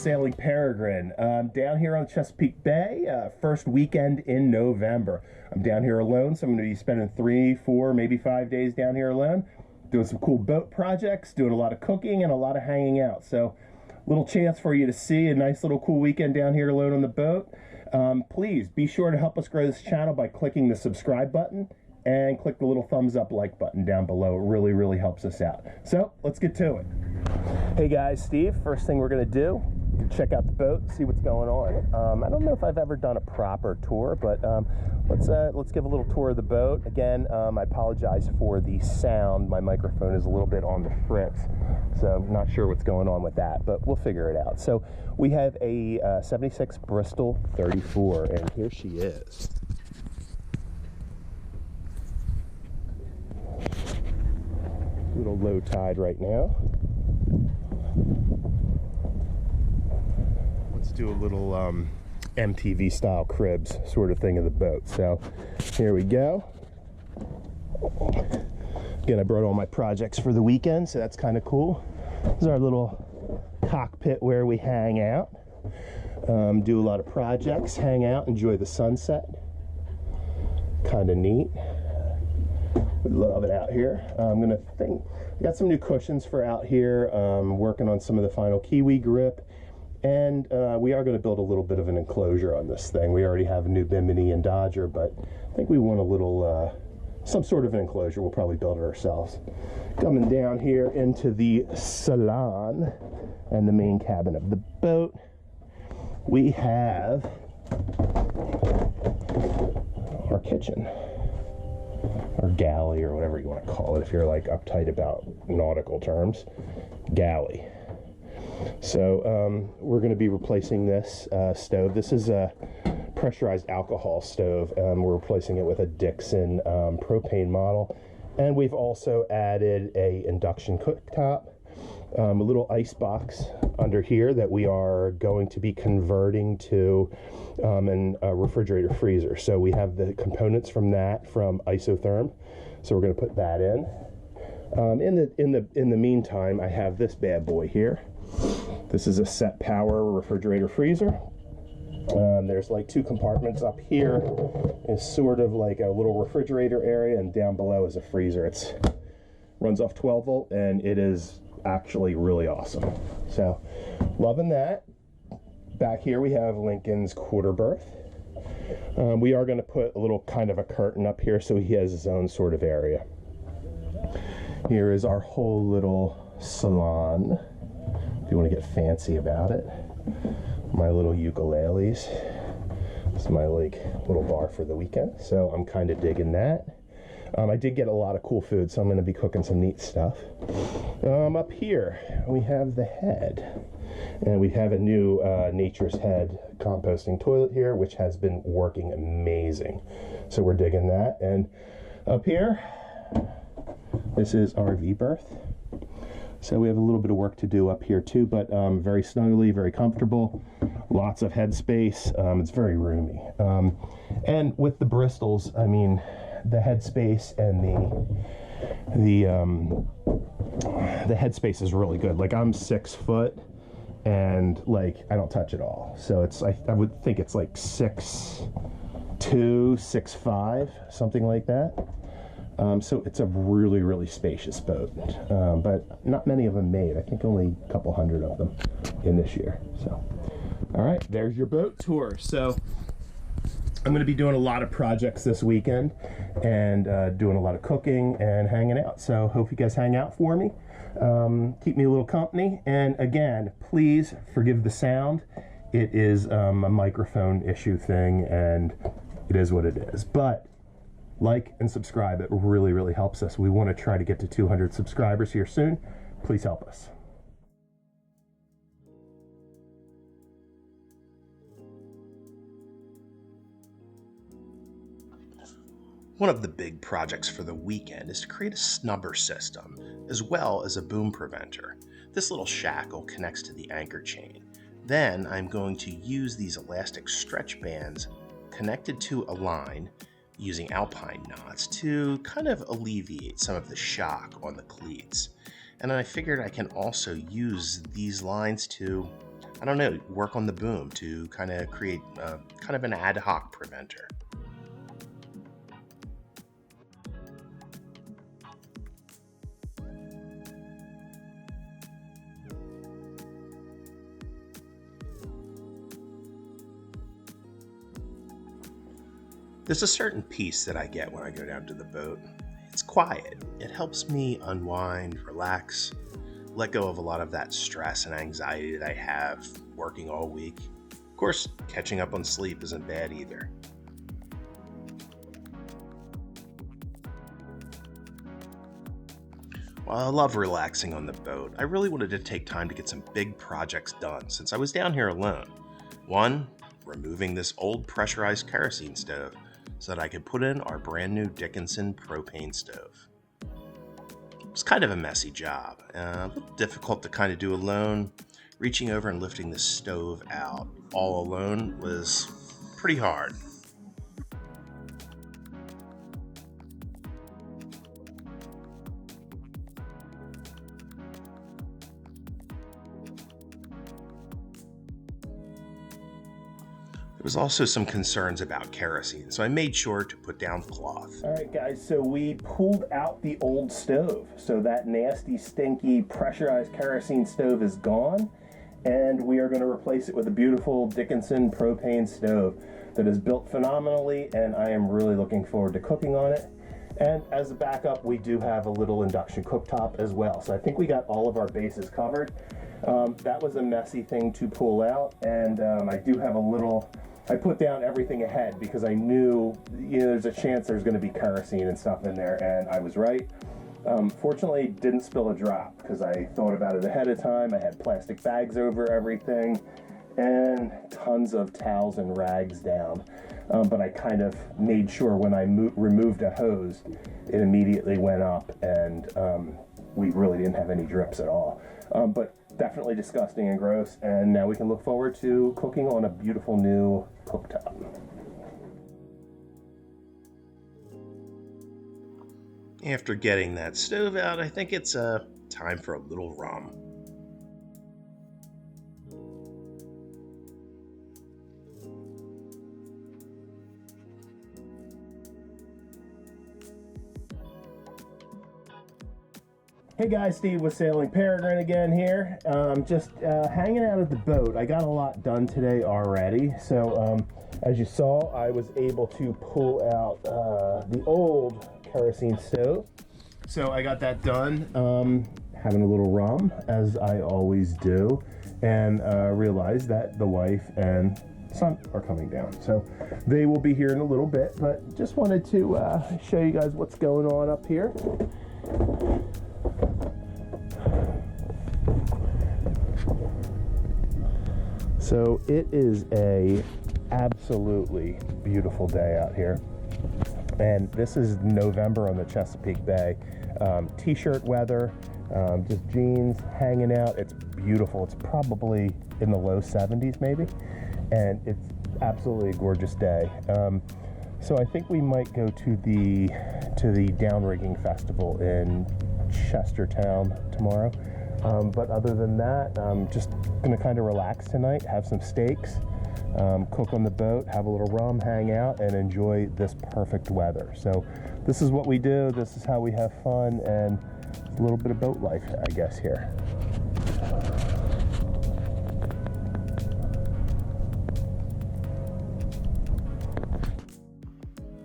sailing peregrine. Down here on Chesapeake Bay, first weekend in November. I'm down here alone, so I'm going to be spending 3, 4, maybe 5 days down here alone, doing some cool boat projects, doing a lot of cooking and a lot of hanging out. So little chance for you to see a nice little cool weekend down here alone on the boat. Please be sure to help us grow this channel by clicking the subscribe button and click the little thumbs up like button down below. It really helps us out. So let's get to it. Hey guys, Steve. First thing we're gonna do, check out the boat, see what's going on. I don't know if I've ever done a proper tour, but let's give a little tour of the boat. Again, I apologize for the sound. My microphone is a little bit on the fritz, so I'm not sure what's going on with that, but we'll figure it out. So we have a 76 Bristol 34, and here she is. A little low tide right now. Let's do a little MTV style cribs sort of thing of the boat. So here we go. Again, I brought all my projects for the weekend, so that's kind of cool. This is our little cockpit where we hang out, do a lot of projects, hang out, enjoy the sunset. Kind of neat. We love it out here. Got some new cushions for out here. Working on some of the final Kiwi grip, and we are going to build a little bit of an enclosure on this thing. We already have a new Bimini and Dodger, but I think we want a little some sort of an enclosure. We'll probably build it ourselves. Coming down here into the salon and the main cabin of the boat, we have our kitchen, or galley, or whatever you want to call it if you're like uptight about nautical terms. Galley. So we're going to be replacing this stove. This is a pressurized alcohol stove. We're replacing it with a Dixon propane model, and we've also added a induction cooktop, a little ice box under here that we are going to be converting to a refrigerator freezer. So we have the components from that from Isotherm, so we're going to put that in. In the meantime, I have this bad boy here. This is a set power refrigerator freezer. There's like 2 compartments. Up here is sort of like a little refrigerator area, and down below is a freezer. It runs off 12 volt, and it is actually really awesome. So loving that. Back here we have Lincoln's quarter berth. We are going to put a little kind of a curtain up here so he has his own sort of area. Here is our whole little salon, if you want to get fancy about it. My little ukuleles. This is my like little bar for the weekend, so I'm kind of digging that. I did get a lot of cool food, so I'm going to be cooking some neat stuff. Up here we have the head, and we have a new Nature's Head composting toilet here, which has been working amazing, so we're digging that. And up here, this is RV berth. So we have a little bit of work to do up here too, but very snugly, very comfortable, lots of headspace. It's very roomy. And with the Bristols, I mean, the headspace and the headspace is really good. Like, I'm 6 foot, and like I don't touch it all. So it's I would think it's like 6'2", 6'5", something like that. So it's a really spacious boat, but not many of them made. I think only a couple hundred of them in this year. So, all right, there's your boat tour. So I'm going to be doing a lot of projects this weekend, and doing a lot of cooking and hanging out. So hope you guys hang out for me. Keep me a little company. And again, please forgive the sound. It is a microphone issue thing, and it is what it is. But like and subscribe. It really helps us. We want to try to get to 200 subscribers here soon. Please help us. One of the big projects for the weekend is to create a snubber system, as well as a boom preventer. This little shackle connects to the anchor chain. Then I'm going to use these elastic stretch bands connected to a line using alpine knots to kind of alleviate some of the shock on the cleats. And I figured I can also use these lines to I don't know, work on the boom to kind of create kind of an ad hoc preventer. There's a certain peace that I get when I go down to the boat. It's quiet. It helps me unwind, relax, let go of a lot of that stress and anxiety that I have working all week. Of course, catching up on sleep isn't bad either. While I love relaxing on the boat, I really wanted to take time to get some big projects done since I was down here alone. One, removing this old pressurized kerosene stove so that I could put in our brand new Dickinson propane stove. It was kind of a messy job, a little difficult to kind of do alone. Reaching over and lifting the stove out all alone was pretty hard. There was also some concerns about kerosene, so I made sure to put down cloth. All right, guys, so we pulled out the old stove. So that nasty, stinky, pressurized kerosene stove is gone, and we are going to replace it with a beautiful Dickinson propane stove that is built phenomenally, and I am really looking forward to cooking on it. And as a backup, we do have a little induction cooktop as well. So I think we got all of our bases covered. That was a messy thing to pull out, and I do have a little... I put down everything ahead because I knew, there's a chance there's going to be kerosene and stuff in there, and I was right. Fortunately, didn't spill a drop because I thought about it ahead of time. I had plastic bags over everything and tons of towels and rags down. But I kind of made sure when I removed a hose, it immediately went up, and we really didn't have any drips at all. But definitely disgusting and gross, and now we can look forward to cooking on a beautiful new cooktop. After getting that stove out, I think it's time for a little rum. Hey guys, Steve with Sailing Peregrine again here. Just hanging out at the boat. I got a lot done today already. So as you saw, I was able to pull out the old kerosene stove. So I got that done. Having a little rum, as I always do, and realized that the wife and son are coming down. So they will be here in a little bit, but just wanted to show you guys what's going on up here. So it is a absolutely beautiful day out here, and this is November on the Chesapeake Bay. T-shirt weather, just jeans, hanging out. It's beautiful. It's probably in the low 70s maybe, and it's absolutely a gorgeous day. So I think we might go to the Downrigging festival in Chestertown tomorrow. But other than that, I'm just gonna kind of relax tonight, have some steaks, cook on the boat, have a little rum, hang out, and enjoy this perfect weather. So this is what we do, this is how we have fun, and a little bit of boat life, I guess, here.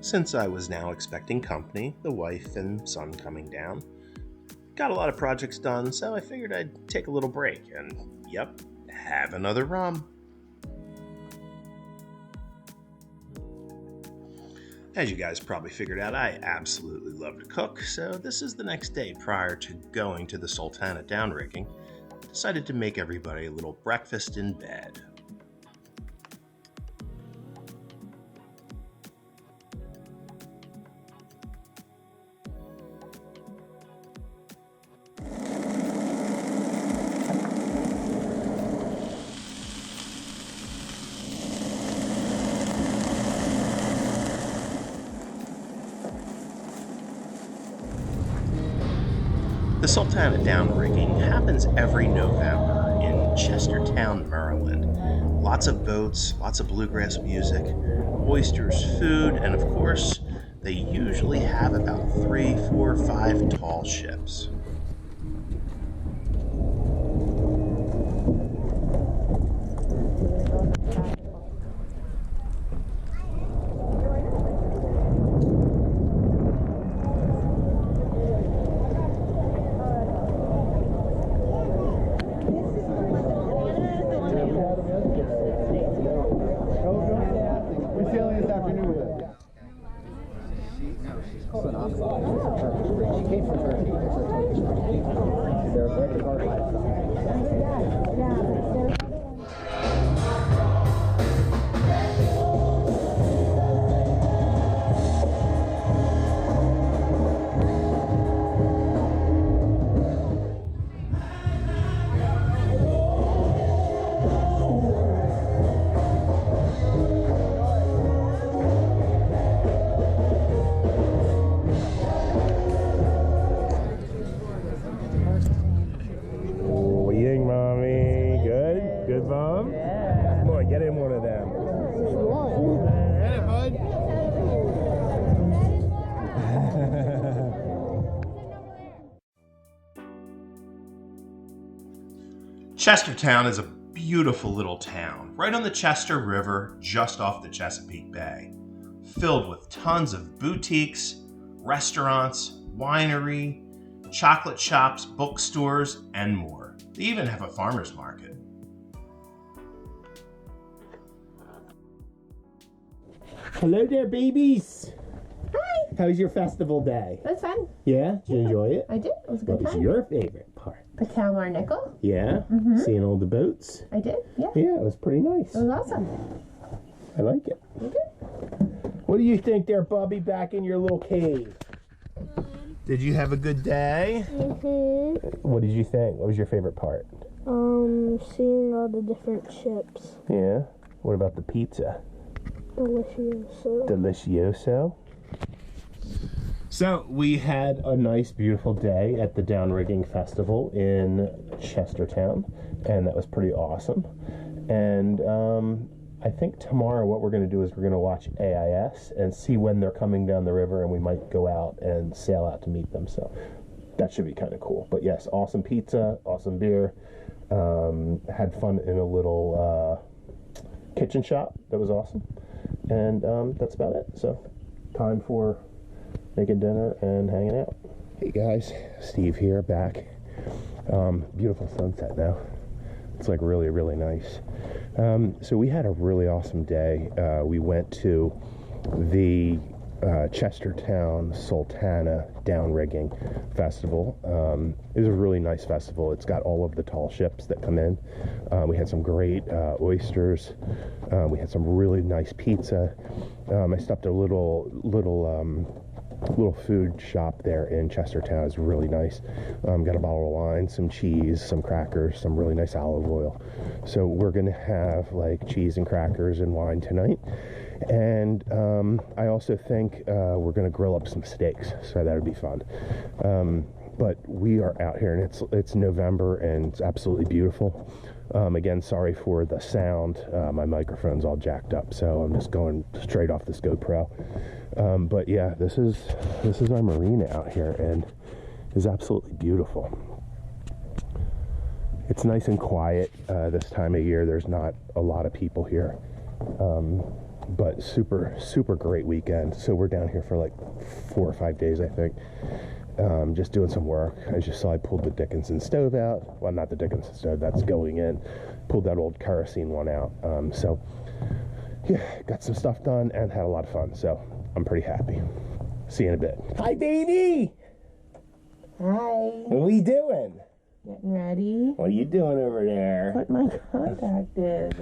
Since I was now expecting company, the wife and son coming down, got a lot of projects done, so I figured I'd take a little break and, yep, have another rum. As you guys probably figured out, I absolutely love to cook, so this is the next day prior to going to the Sultana Downrigging. Decided to make everybody a little breakfast in bed. The Sultana Downrigging happens every November in Chestertown, Maryland. Lots of boats, lots of bluegrass music, oysters, food, and of course, they usually have about 3, 4, 5 tall ships. Chestertown is a beautiful little town right on the Chester River just off the Chesapeake Bay, filled with tons of boutiques, restaurants, winery, chocolate shops, bookstores, and more. They even have a farmer's market. Hello there, babies. Hi. How was your festival day? It was fun. Yeah? Did you enjoy it? I did. It was a good What was time. your favorite part? The Kalmar Nickel. Yeah? Seeing all the boats? I did. Yeah. Yeah, it was pretty nice. It was awesome. I like it. You did. What do you think there, Bubby, back in your little cave? Did you have a good day? What did you think? What was your favorite part? Seeing all the different ships. Yeah? What about the pizza? Delicioso. Delicioso? So we had a nice, beautiful day at the Downrigging Festival in Chestertown, and that was pretty awesome. And I think tomorrow what we're going to do is we're going to watch AIS and see when they're coming down the river, and we might go out and sail out to meet them. So that should be kind of cool. But yes, awesome pizza, awesome beer. Had fun in a little kitchen shop. That was awesome. And that's about it. So time for making dinner and hanging out. Hey guys, Steve here, back. Beautiful sunset now. It's like really, really nice. So we had a really awesome day. We went to the Chestertown Sultana Downrigging Festival. It was a really nice festival. It's got all of the tall ships that come in. We had some great oysters. We had some really nice pizza. I stopped at a little food shop there in Chestertown. It's really nice. Got a bottle of wine, some cheese, some crackers, some really nice olive oil. So we're gonna have like cheese and crackers and wine tonight. And I also think we're gonna grill up some steaks, so that would be fun. But we are out here, and it's November, and it's absolutely beautiful. Again, sorry for the sound. My microphone's all jacked up, so I'm just going straight off this GoPro. But yeah, this is our marina out here, and it's absolutely beautiful. It's nice and quiet this time of year. There's not a lot of people here, but super great weekend. So we're down here for like 4 or 5 days, I think. Just doing some work. As you saw, I pulled the Dickinson stove out. Well, not the Dickinson stove, that's going in. Pulled that old kerosene one out. So yeah, got some stuff done and had a lot of fun. So I'm pretty happy. See you in a bit. Hi, baby. Hi. What are you doing? Getting ready. What are you doing over there? Put my contact in.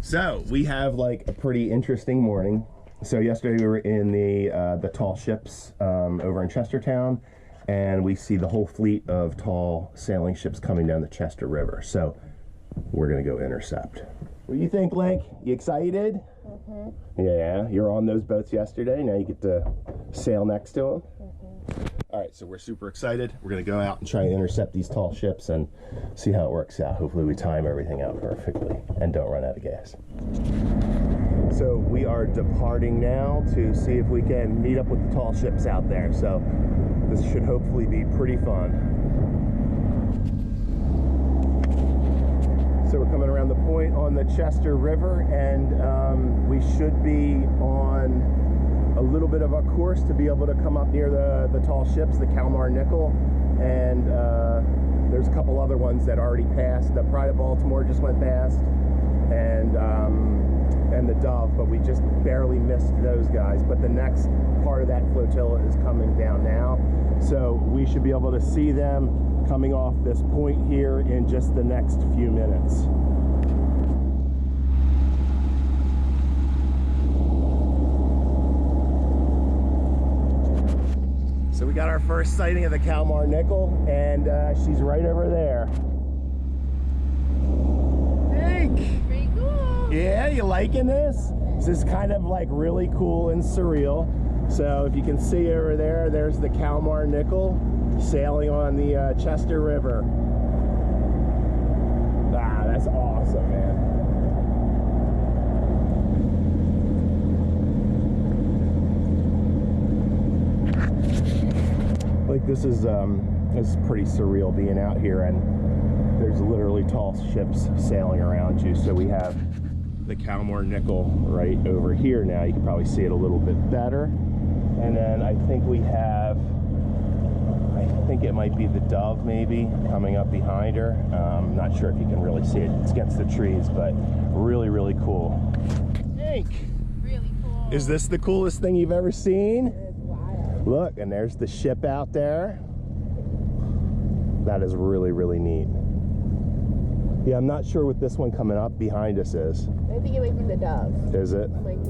So we have like a pretty interesting morning. So yesterday we were in the tall ships over in Chestertown, and we see the whole fleet of tall sailing ships coming down the Chester River. So we're gonna go intercept. What do you think, Link? You excited? Yeah, you're on those boats yesterday. Now you get to sail next to them. All right, so we're super excited. We're gonna go out and try and intercept these tall ships and see how it works out. Hopefully we time everything out perfectly and don't run out of gas. So we are departing now to see if we can meet up with the tall ships out there. So this should hopefully be pretty fun. So we're coming around the point on the Chester River, and we should be on a little bit of a course to be able to come up near the tall ships, the Kalmar Nickel, and there's a couple other ones that already passed. The Pride of Baltimore just went past, and the Dove, but we just barely missed those guys. But the next part of that flotilla is coming down now, so we should be able to see them coming off this point here in just the next few minutes. So we got our first sighting of the Kalmar Nickel, and she's right over there. Hank! Pretty cool. Yeah, you liking this? This is kind of like really cool and surreal. So if you can see over there, there's the Kalmar Nickel sailing on the Chester River. Ah, that's awesome, man. Like this is pretty surreal being out here, and there's literally tall ships sailing around you. So we have the Kalmar Nickel right over here now. You can probably see it a little bit better. And then I think we have, I think it might be the Dove maybe coming up behind her. I'm not sure if you can really see it. It's against the trees, but really, really cool. Hank! Really cool. Is this the coolest thing you've ever seen? It's wild. Look, and there's the ship out there. That is really, really neat. Yeah, I'm not sure what this one coming up behind us is. I think it might be the Dove. Is it? Might be.